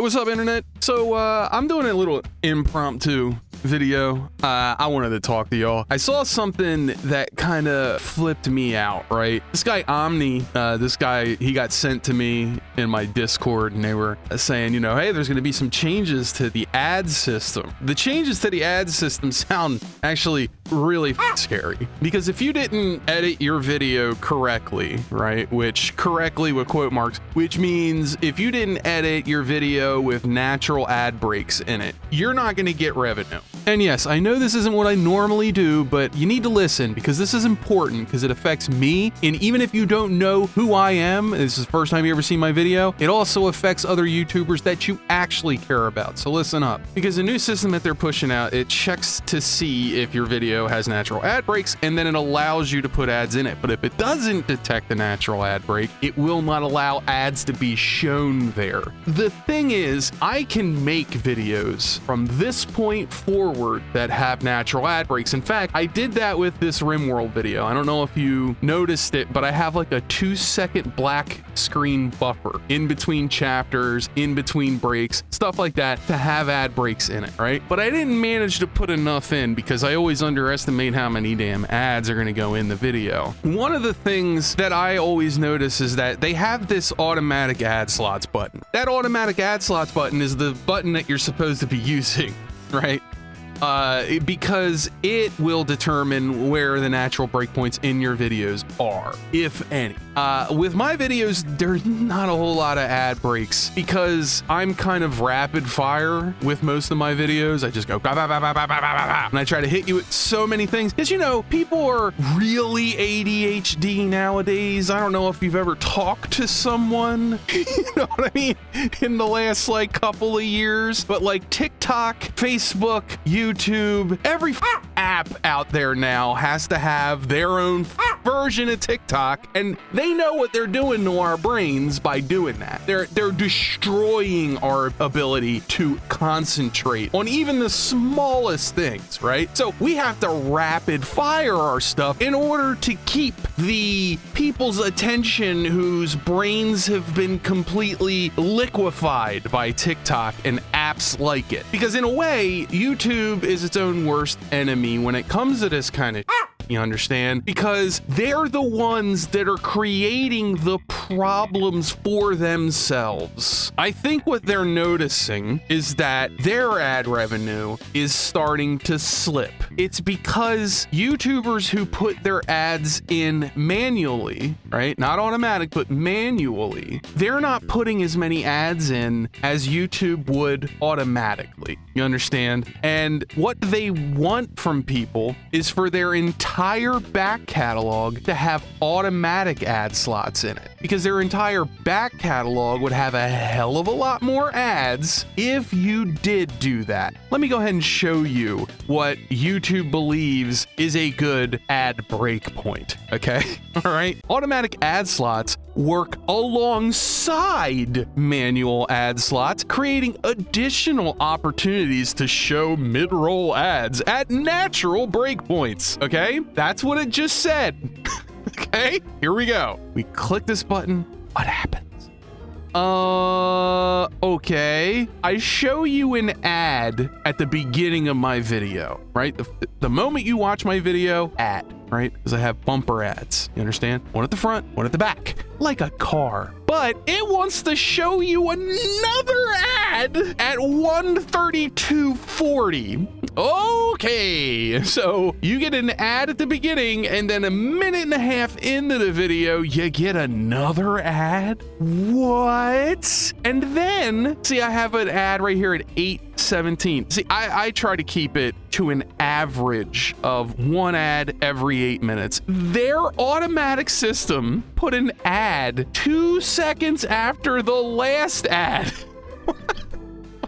what's up, internet? So I'm doing a little impromptu video. I wanted to talk to y'all. I saw something that kind of flipped me out, right? This guy Omni, he got sent to me in my Discord, and they were saying, you know, hey, there's going to be some changes to the ad system. The changes to the ad system sound actually really scary, because if you didn't edit your video correctly, right, which correctly with quote marks, which means if you didn't edit your video with natural ad breaks in it, you're not going to get revenue. And yes, I know this isn't what I normally do, but you need to listen, because this is important, because it affects me. And even if you don't know who I am, this is the first time you ever see my video, it also affects other YouTubers that you actually care about. So listen up, because the new system that they're pushing out, it checks to see if your video has natural ad breaks, and then it allows you to put ads in it. But if it doesn't detect the natural ad break, it will not allow ads to be shown there. The thing is, I can make videos from this point forward that have natural ad breaks. In fact, I did that with this RimWorld video. I don't know if you noticed it, but I have like a 2-second black screen buffer in between chapters, in between breaks, stuff like that, to have ad breaks in it, right? But I didn't manage to put enough in, because I always underestimate how many damn ads are going to go in the video. One of the things that I always notice is that they have this automatic ad slots button. That automatic ad slots button is the button that you're supposed to be using, right? Because it will determine where the natural breakpoints in your videos are, if any. With my videos, there's not a whole lot of ad breaks, because I'm kind of rapid fire with most of my videos. I just go bah, bah, bah, bah, bah, bah, bah, bah, and I try to hit you with so many things, because you know, people are really ADHD nowadays. I don't know if you've ever talked to someone, you know what I mean, in the last like couple of years, but like TikTok, Facebook, YouTube, every app out there now has to have their own version of TikTok, and they know what they're doing to our brains by doing that. They're destroying our ability to concentrate on even the smallest things, right? So we have to rapid fire our stuff in order to keep the people's attention whose brains have been completely liquefied by TikTok and apps like it. Because in a way, YouTube is its own worst enemy when it comes to this kind of you understand? Because they're the ones that are creating the problems for themselves. I think what they're noticing is that their ad revenue is starting to slip. It's because YouTubers who put their ads in manually, right? Not automatic, but manually, they're not putting as many ads in as YouTube would automatically. You understand? And what they want from people is for their entire back catalog to have automatic ad slots in it, because their entire back catalog would have a hell of a lot more ads if you did do that. Let me go ahead and show you what YouTube believes is a good ad break point, okay? All right. Automatic ad slots work alongside manual ad slots, creating additional opportunities to show mid-roll ads at natural breakpoints, okay? That's what it just said. Okay, here we go. We click this button. What happens? Okay. I show you an ad at the beginning of my video, right? The moment you watch my video, ad, right? Because I have bumper ads, you understand? One at the front, one at the back, like a car. But it wants to show you another ad at 1:32:40. Okay, so you get an ad at the beginning, and then a minute and a half into the video, you get another ad? What? And then, see, I have an ad right here at 8:17. See, I try to keep it to an average of one ad every 8 minutes. Their automatic system put an ad 2 seconds after the last ad.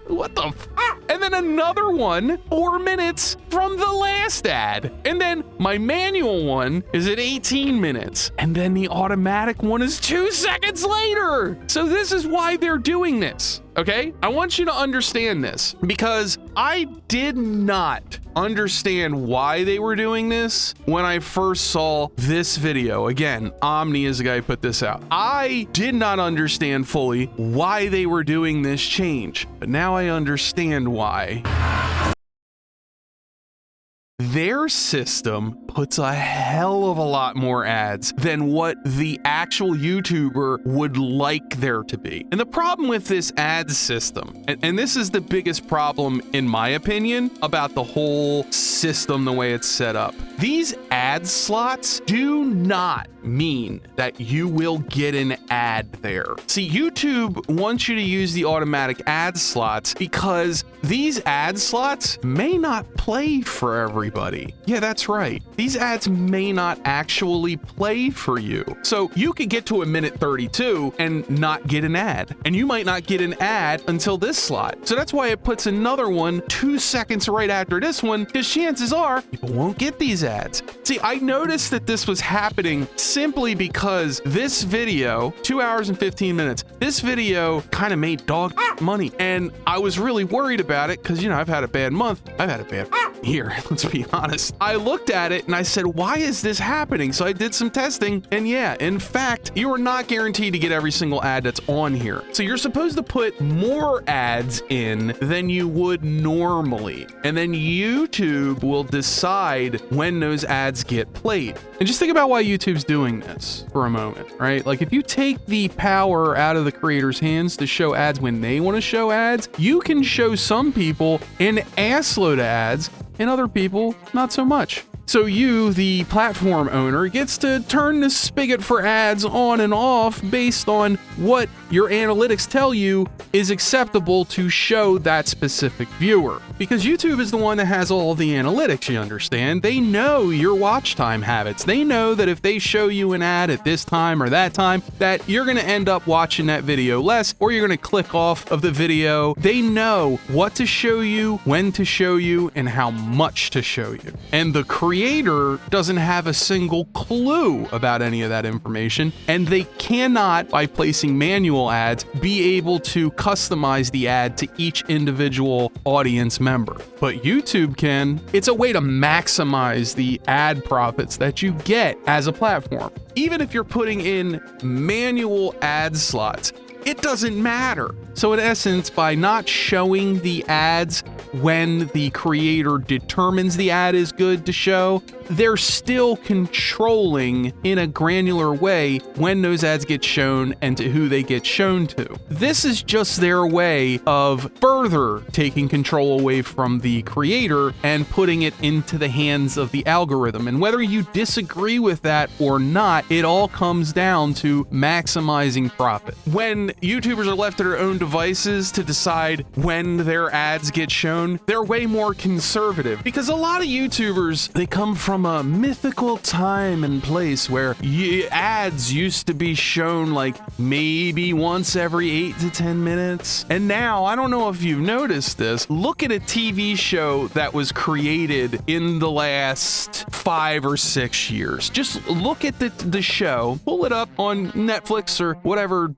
What the f? And then another one 4 minutes from the last ad. And then my manual one is at 18 minutes. And then the automatic one is 2 seconds later. So this is why they're doing this. okay? I want you to understand this because I did not understand why they were doing this when I first saw this video. Again, Omni is the guy who put this out. I did not understand fully why they were doing this change, but now I understand why. Their system puts a hell of a lot more ads than what the actual YouTuber would like there to be. And the problem with this ad system, and this is the biggest problem in my opinion about the whole system, the way it's set up. These ad slots do not mean that you will get an ad there. See, YouTube wants you to use the automatic ad slots because these ad slots may not play for everybody. Yeah, that's right. These ads may not actually play for you. So you could get to a minute 32 and not get an ad. And you might not get an ad until this slot. So that's why it puts another one 2 seconds right after this one, because chances are people won't get these ads. See, I noticed that this was happening simply because this video, 2 hours and 15 minutes, this video kind of made dog money. And I was really worried about it because, you know, I've had a bad month. I've had a bad year, let's be honest. I looked at it and I said, why is this happening? So I did some testing, and yeah, in fact, you are not guaranteed to get every single ad that's on here. So you're supposed to put more ads in than you would normally. And then YouTube will decide when those ads get played. And just think about why YouTube's doing this for a moment, right? Like if you take the power out of the creator's hands to show ads when they want to show ads, you can show some people an assload of ads and other people not so much. So you, the platform owner, gets to turn the spigot for ads on and off based on what your analytics tell you is acceptable to show that specific viewer. Because YouTube is the one that has all the analytics, you understand? They know your watch time habits. They know that if they show you an ad at this time or that time, that you're gonna end up watching that video less, or you're gonna click off of the video. They know what to show you, when to show you, and how much to show you. And the creator doesn't have a single clue about any of that information, and they cannot, by placing manual ads, be able to customize the ad to each individual audience member. But YouTube can. It's a way to maximize the ad profits that you get as a platform. Even if you're putting in manual ad slots, it doesn't matter. So in essence, by not showing the ads when the creator determines the ad is good to show, they're still controlling in a granular way when those ads get shown and to who they get shown to. This is just their way of further taking control away from the creator and putting it into the hands of the algorithm. And whether you disagree with that or not, it all comes down to maximizing profit. When YouTubers are left to their own devices to decide when their ads get shown, they're way more conservative, because a lot of YouTubers, they come from a mythical time and place where ads used to be shown like maybe once every 8 to 10 minutes. And now, I don't know if you've noticed this, look at a TV show that was created in the last 5 or 6 years. Just look at the show, pull it up on Netflix or whatever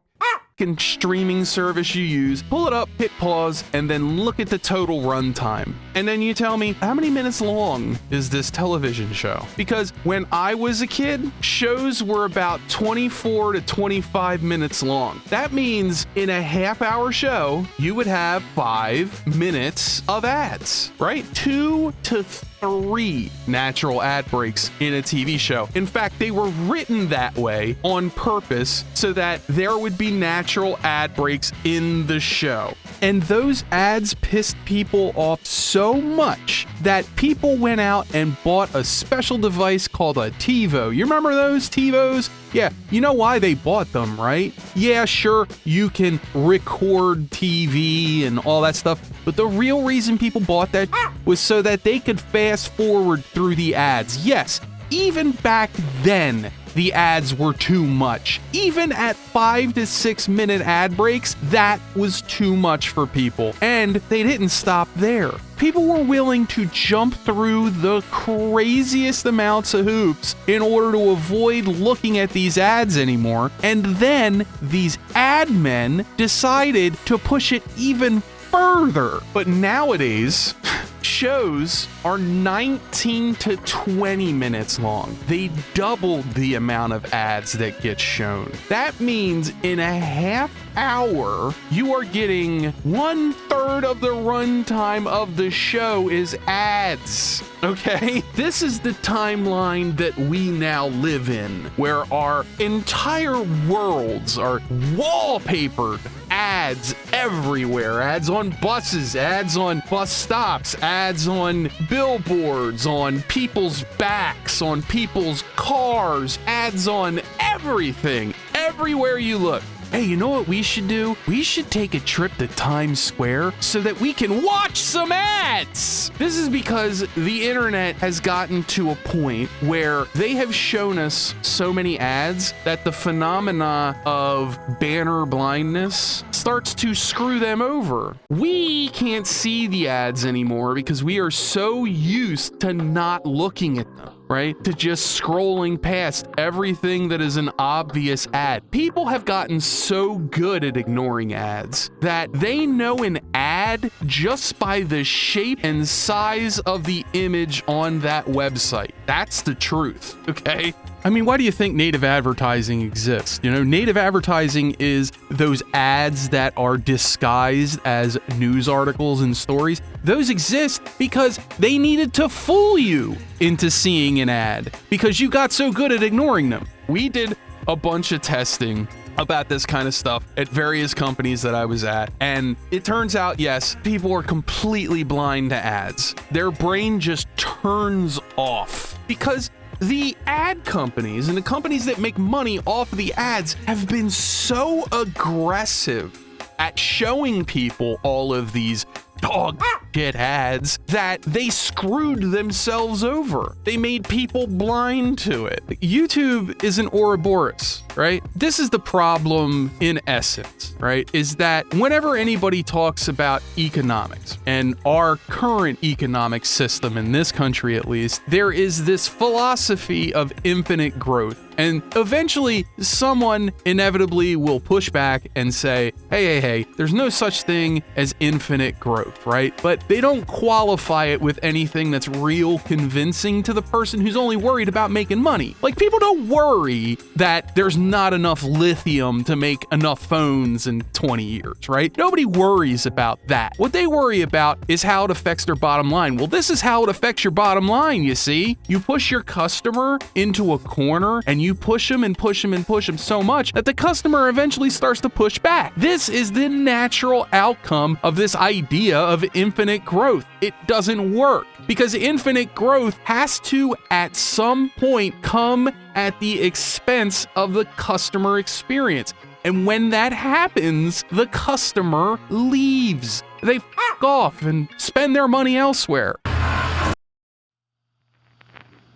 streaming service you use, pull it up, hit pause, and then look at the total runtime. And then you tell me, how many minutes long is this television show? Because when I was a kid, shows were about 24 to 25 minutes long. That means in a half-hour show, you would have 5 minutes of ads, right? 2 to 3 natural ad breaks in a TV show. In fact, they were written that way on purpose so that there would be natural ad breaks in the show. And those ads pissed people off so much that people went out and bought a special device called a TiVo. You remember those TiVos? Yeah, you know why they bought them, right? Yeah, sure, you can record TV and all that stuff, but the real reason people bought that was so that they could fast forward through the ads. Yes, even back then, the ads were too much. Even at 5 to 6 minute ad breaks, that was too much for people. And they didn't stop there. People were willing to jump through the craziest amounts of hoops in order to avoid looking at these ads anymore. And then these ad men decided to push it even further. But nowadays, shows are 19 to 20 minutes long. They doubled the amount of ads that get shown. That means in a half hour, you are getting 1/3 of the runtime of the show is ads. Okay? This is the timeline that we now live in, where our entire worlds are wallpapered. Ads everywhere. Ads on buses, ads on bus stops, ads on billboards, on people's backs, on people's cars, ads on everything. Everywhere you look. Hey, you know what we should do? We should take a trip to Times Square so that we can watch some ads. This is because the internet has gotten to a point where they have shown us so many ads that the phenomena of banner blindness starts to screw them over. We can't see the ads anymore because we are so used to not looking at them. Right? To just scrolling past everything that is an obvious ad. People have gotten so good at ignoring ads that they know an ad just by the shape and size of the image on that website. That's the truth, okay? I mean, why do you think native advertising exists? You know, native advertising is those ads that are disguised as news articles and stories. Those exist because they needed to fool you into seeing an ad because you got so good at ignoring them. We did a bunch of testing about this kind of stuff at various companies that I was at. And it turns out, yes, people are completely blind to ads. Their brain just turns off because the ad companies and the companies that make money off of the ads have been so aggressive at showing people all of these dog shit ads that they screwed themselves over. They made people blind to it. YouTube is an Ouroboros, right? This is the problem in essence, right? Is that whenever anybody talks about economics and our current economic system in this country, at least, there is this philosophy of infinite growth. And eventually someone inevitably will push back and say, hey, there's no such thing as infinite growth, right? But they don't qualify it with anything that's real convincing to the person who's only worried about making money. Like, people don't worry that there's not enough lithium to make enough phones in 20 years, right? Nobody worries about that. What they worry about is how it affects their bottom line. Well, this is how it affects your bottom line, you see? You push your customer into a corner and you push them and push them and push them so much that the customer eventually starts to push back. This is the natural outcome of this idea of infinite growth. It doesn't work because infinite growth has to at some point come at the expense of the customer experience. And when that happens, the customer leaves. They f*** off and spend their money elsewhere.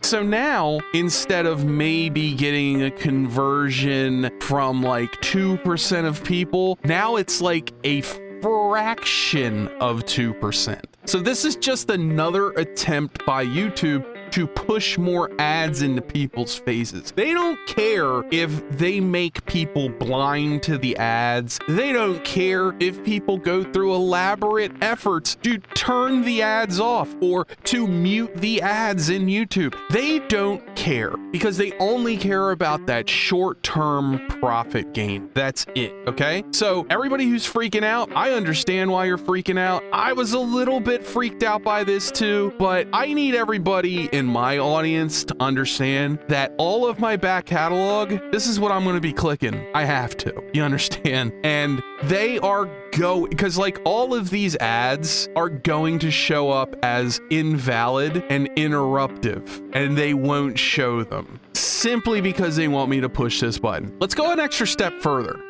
So now, instead of maybe getting a conversion from like 2% of people, now it's like a fraction of 2%. So this is just another attempt by YouTube to push more ads into people's faces. They don't care if they make people blind to the ads. They don't care if people go through elaborate efforts to turn the ads off or to mute the ads in YouTube. They don't care because they only care about that short-term profit gain. That's it, okay? So everybody who's freaking out, I understand why you're freaking out. I was a little bit freaked out by this too, but I need everybody in my audience to understand that all of my back catalog, this is what I'm going to be clicking. I have to, you understand? And they are because like all of these ads are going to show up as invalid and interruptive, and they won't show them simply because they want me to push this button. Let's go an extra step further.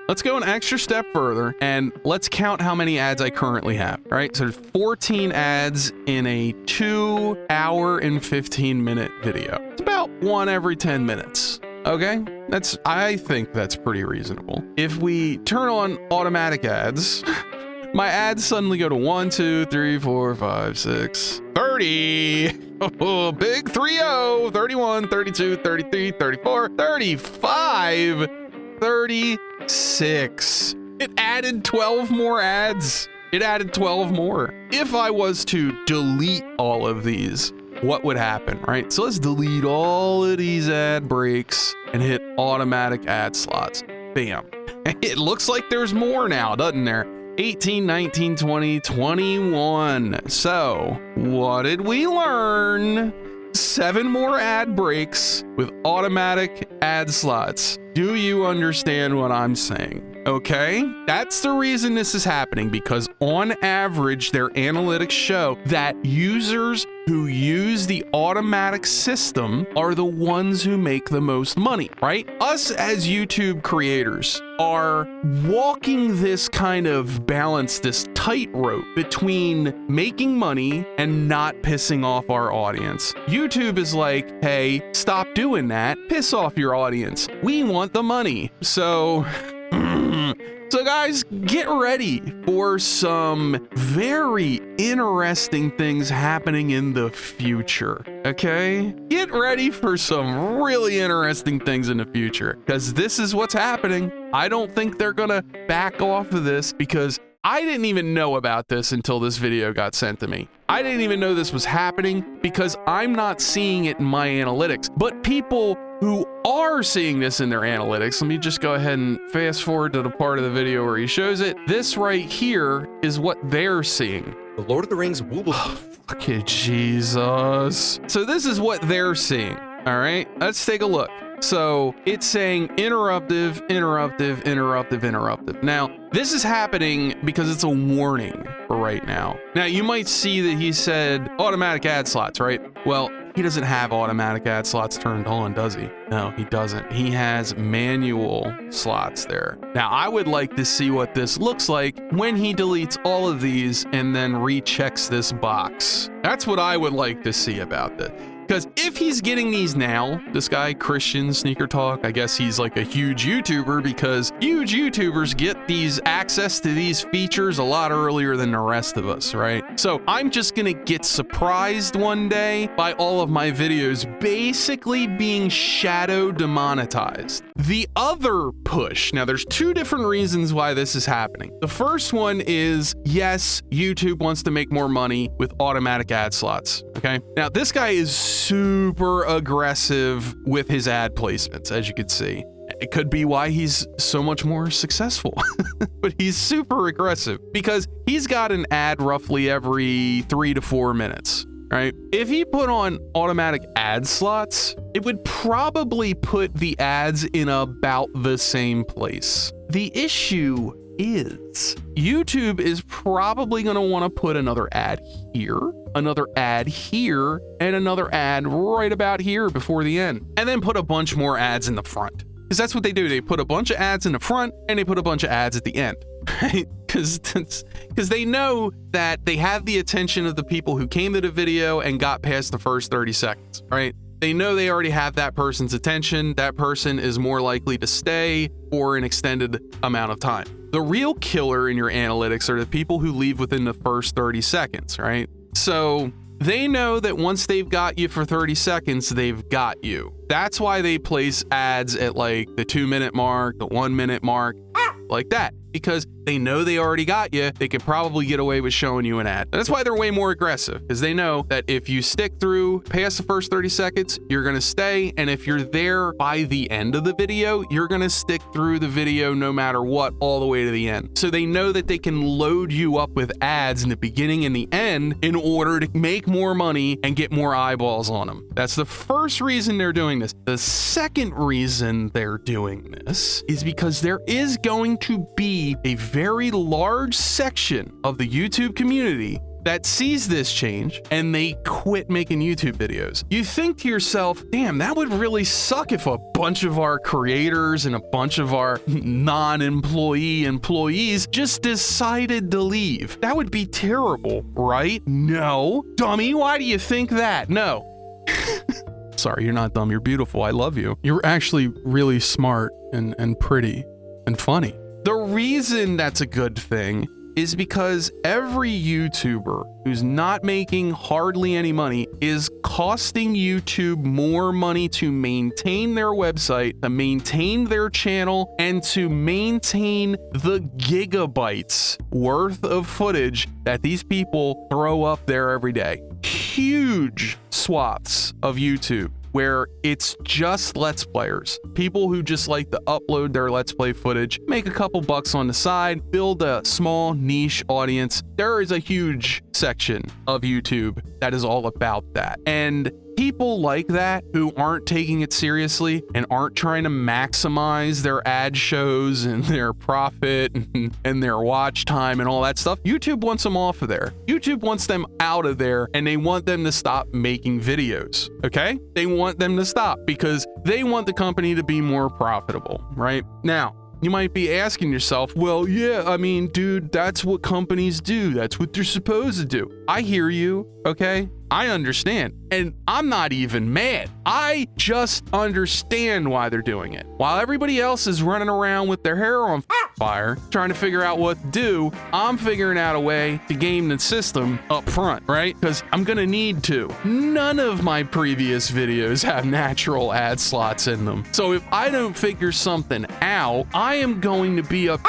And let's count how many ads I currently have. All right, so there's 14 ads in a 2 hour and 15 minute video. It's about one every 10 minutes. Okay, I think that's pretty reasonable. If we turn on automatic ads, my ads suddenly go to 1, 2, 3, 4, 5, 6, 30. Oh, big 30, 31, 32, 33, 34, 35, 36. It added 12 more ads. It added 12 more. If I was to delete all of these, what would happen, right? So let's delete all of these ad breaks and hit automatic ad slots. Bam. It looks like there's more now, doesn't there? 18, 19, 20, 21. So what did we learn? 7 more ad breaks with automatic ad slots. Do you understand what I'm saying? Okay, that's the reason this is happening, because on average, their analytics show that users who use the automatic system are the ones who make the most money, right? Us as YouTube creators are walking this kind of balance, this tightrope between making money and not pissing off our audience. YouTube is like, hey, stop doing that. Piss off your audience. We want the money. So guys, get ready for some very interesting things happening in the future, okay? Get ready for some really interesting things in the future, because this is what's happening. I don't think they're gonna back off of this, because I didn't even know about this until this video got sent to me. I didn't even know this was happening because I'm not seeing it in my analytics, but people who are seeing this in their analytics, let me just go ahead and fast forward to the part of the video where he shows it. This right here is what they're seeing. The Lord of the Rings Wooble. Okay, Jesus. So this is what they're seeing. All right, let's take a look. So it's saying interruptive, interruptive, interruptive, interruptive. Now, this is happening because it's a warning for right now. Now, you might see that he said automatic ad slots, right? Well, he doesn't have automatic ad slots turned on, does he? No, he doesn't. He has manual slots there. Now, I would like to see what this looks like when he deletes all of these and then rechecks this box. That's what I would like to see about this. Because if he's getting these now, this guy, Christian Sneaker Talk, I guess he's like a huge YouTuber, because huge YouTubers get these access to these features a lot earlier than the rest of us, right? So I'm just gonna get surprised one day by all of my videos basically being shadow demonetized. The other push, now there's 2 different reasons why this is happening. The first one is, yes, YouTube wants to make more money with automatic ad slots, okay? Now this guy is super aggressive with his ad placements, as you can see. It could be why he's so much more successful, but he's super aggressive because he's got an ad roughly every 3 to 4 minutes, right? If he put on automatic ad slots, it would probably put the ads in about the same place. The issue is YouTube is probably going to want to put another ad here, another ad here, and another ad right about here before the end, and then put a bunch more ads in the front. Because that's what they do. They put a bunch of ads in the front and they put a bunch of ads at the end, right? Because they know that they have the attention of the people who came to the video and got past the first 30 seconds, right? They know they already have that person's attention. That person is more likely to stay for an extended amount of time. The real killer in your analytics are the people who leave within the first 30 seconds, right? So they know that once they've got you for 30 seconds, they've got you. That's why they place ads at like the 2-minute mark, the 1-minute mark, like that, because they know they already got you. They could probably get away with showing you an ad. That's why they're way more aggressive, because they know that if you stick through past the first 30 seconds, you're going to stay. And if you're there by the end of the video, you're going to stick through the video no matter what, all the way to the end. So they know that they can load you up with ads in the beginning and the end in order to make more money and get more eyeballs on them. That's the first reason they're doing this. The second reason they're doing this is because there is going to be a very large section of the YouTube community that sees this change and they quit making YouTube videos. You think to yourself, damn, that would really suck if a bunch of our creators and a bunch of our non-employee employees just decided to leave. That would be terrible, right? No. Dummy, why do you think that? No. Sorry, you're not dumb. You're beautiful. I love you. You're actually really smart and pretty and funny. The reason that's a good thing is because every YouTuber who's not making hardly any money is costing YouTube more money to maintain their website, to maintain their channel, and to maintain the gigabytes worth of footage that these people throw up there every day. Huge swaths of YouTube where it's just Let's Players. People who just like to upload their Let's Play footage, make a couple bucks on the side, build a small niche audience. There is a huge section of YouTube that is all about that. And people like that who aren't taking it seriously and aren't trying to maximize their ad shows and their profit and their watch time and all that stuff, YouTube wants them off of there. YouTube wants them out of there, and they want them to stop making videos, okay? They want them to stop because they want the company to be more profitable, right? Now, you might be asking yourself, well, yeah, I mean, dude, that's what companies do. That's what they're supposed to do. I hear you, okay? I understand. And I'm not even mad. I just understand why they're doing it. While everybody else is running around with their hair on fire, trying to figure out what to do, I'm figuring out a way to game the system up front, right? Because I'm gonna need to. None of my previous videos have natural ad slots in them. So if I don't figure something out, I am going to be up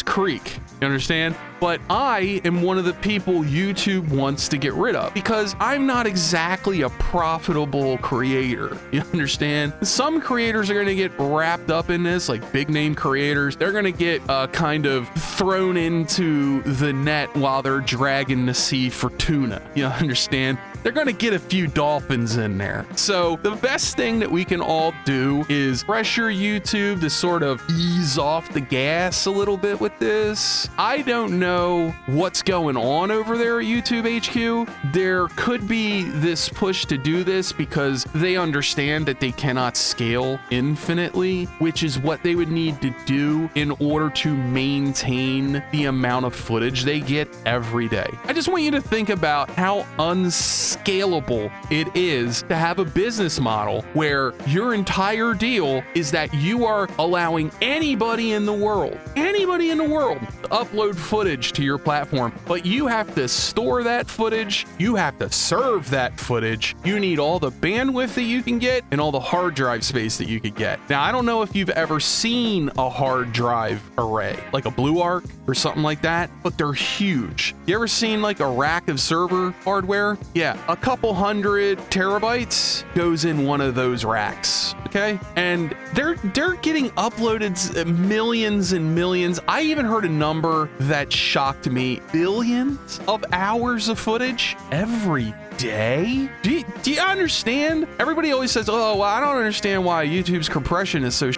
creek. You understand? But I am one of the people YouTube wants to get rid of because I'm not exactly a profitable creator. You understand? Some creators are going to get wrapped up in this, like big name creators. They're going to get kind of thrown into the net while they're dragging the sea for tuna. You understand? They're going to get a few dolphins in there. So the best thing that we can all do is pressure YouTube to sort of ease off the gas a little bit with this. I don't know what's going on over there at YouTube HQ. There could be this push to do this because they understand that they cannot scale infinitely, which is what they would need to do in order to maintain the amount of footage they get every day. I just want you to think about how unscalable it is to have a business model where your entire deal is that you are allowing anybody in the world to upload footage to your platform, but you have to store that footage, you have to serve that footage, you need all the bandwidth that you can get and all the hard drive space that you could get. Now, I don't know if you've ever seen a hard drive array, like a Blue Arc or something like that, but they're huge. You ever seen like a rack of server hardware? Yeah, a couple hundred terabytes goes in one of those racks, okay? And they're getting uploaded millions and millions. I even heard a number that shocked me. Billions of hours of footage every day? Do you understand? Everybody always says, oh, well, I don't understand why YouTube's compression is so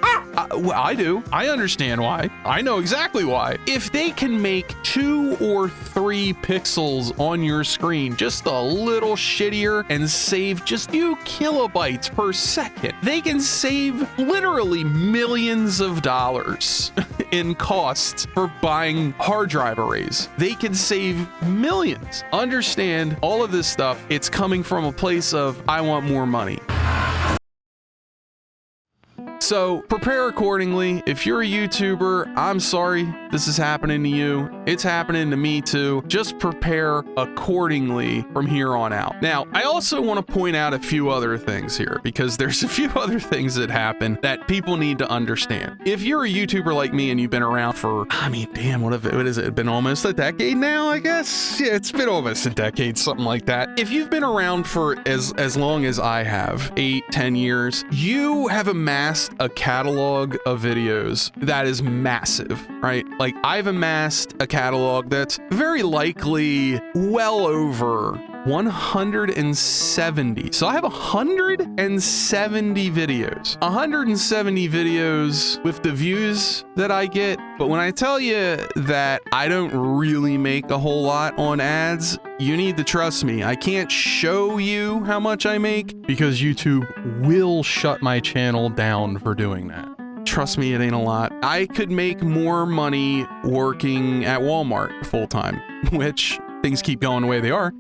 well, I do. I understand why. I know exactly why. If they can make 2 or 3 pixels on your screen just a little shittier and save just a few kilobytes per second, they can save literally millions of dollars in costs for buying hard drive arrays. They can save millions. Understand all of this stuff. It's coming from a place of, I want more money. So prepare accordingly. If you're a YouTuber, I'm sorry this is happening to you. It's happening to me too. Just prepare accordingly from here on out. Now, I also want to point out a few other things here because there's a few other things that happen that people need to understand. If you're a YouTuber like me and you've been around for, I mean, damn, what is it? Been almost a decade now, I guess? Yeah, it's been almost a decade, something like that. If you've been around for as long as I have, 8-10 years, you have amassed a catalog of videos that is massive, right? Like, I've amassed a catalog that's very likely well over 170. So I have 170 videos. 170 videos with the views that I get. But when I tell you that I don't really make a whole lot on ads, you need to trust me. I can't show you how much I make because YouTube will shut my channel down for doing that. Trust me, it ain't a lot. I could make more money working at Walmart full-time, which things keep going the way they are,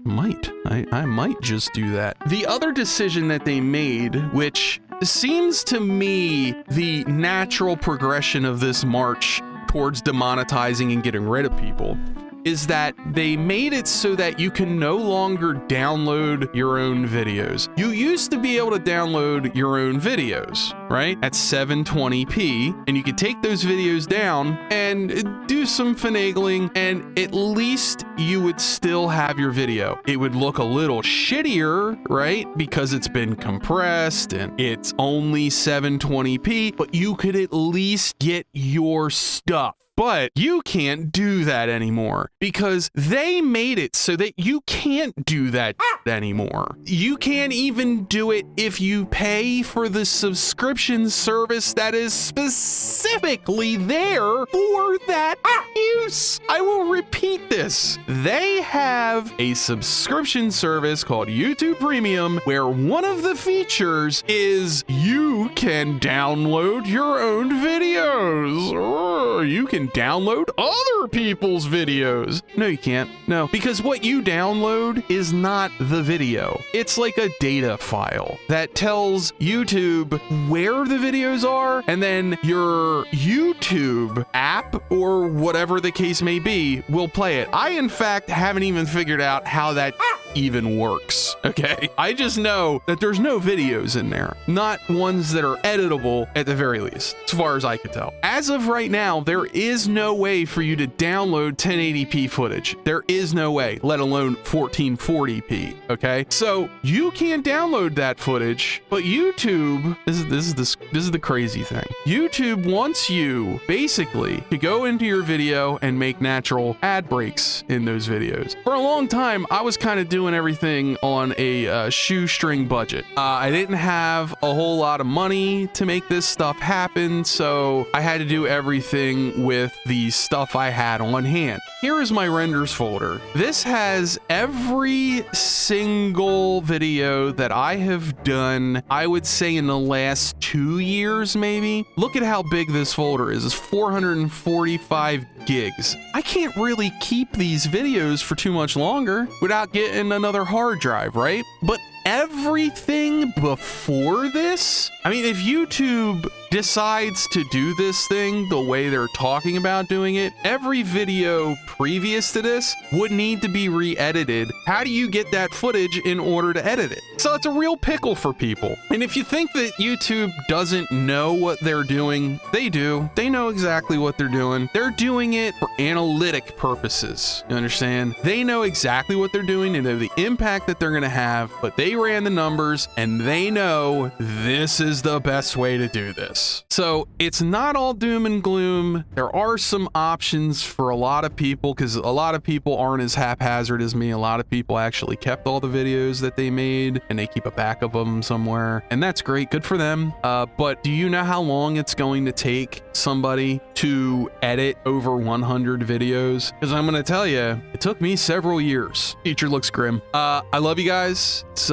I might just do that. The other decision that they made, which seems to me the natural progression of this march towards demonetizing and getting rid of people, is that they made it so that you can no longer download your own videos. You used to be able to download your own videos, right? At 720p, and you could take those videos down and do some finagling, and at least you would still have your video. It would look a little shittier, right? Because it's been compressed and it's only 720p, but you could at least get your stuff. But you can't do that anymore because they made it so that you can't do that anymore. You can't even do it if you pay for the subscription service that is specifically there for that use. I will repeat this. They have a subscription service called YouTube Premium where one of the features is you can download your own videos. Or you can download other people's videos. No, you can't. No, because what you download is not the video. It's like a data file that tells YouTube where the videos are, and then your YouTube app or whatever the case may be will play it. I, in fact, haven't even figured out how that even works, okay? I just know that there's no videos in there, not ones that are editable at the very least, as far as I can tell. As of right now, there is no way for you to download 1080p footage. There is no way, let alone 1440p, okay? So you can't download that footage, but YouTube, this is the crazy thing. YouTube wants you basically to go into your video and make natural ad breaks in those videos. For a long time, I was kind of doing everything on a shoestring budget. I didn't have a whole lot of money to make this stuff happen, so I had to do everything with the stuff I had on hand. Here is my renders folder. This has every single video that I have done, I would say in the last 2 years maybe. Look at how big this folder is. It's 445 gigs. I can't really keep these videos for too much longer without getting another hard drive, right? But everything before this, I mean, if YouTube decides to do this thing the way they're talking about doing it, every video previous to this would need to be re-edited. How do you get that footage in order to edit it? So it's a real pickle for people. And if you think that YouTube doesn't know what they're doing, they do. They know exactly what they're doing. They're doing it for analytic purposes. You understand? They know exactly what they're doing. They know the impact that they're going to have, but they ran the numbers and they know this is the best way to do this. So it's not all doom and gloom. There are some options for a lot of people because a lot of people aren't as haphazard as me. A lot of people actually kept all the videos that they made and they keep a backup of them somewhere. And that's great. Good for them. But do you know how long it's going to take somebody to edit over 100 videos? Because I'm going to tell you, it took me several years. Future looks grim. I love you guys. It's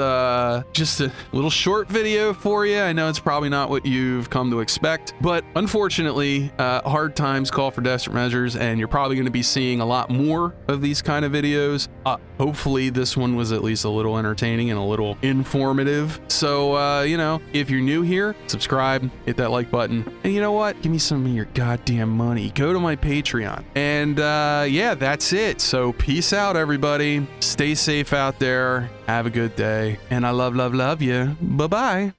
just a little short video for you. I know it's probably not what you've come to expect, but unfortunately, hard times call for desperate measures, and you're probably going to be seeing a lot more of these kind of videos. Hopefully this one was at least a little entertaining and a little informative. So, you know, if you're new here, subscribe, hit that like button, and you know what? Give me some of your goddamn money. Go to my Patreon. And yeah, that's it. So peace out, everybody. Stay safe out there. Have a good day. And I love you. Bye-bye.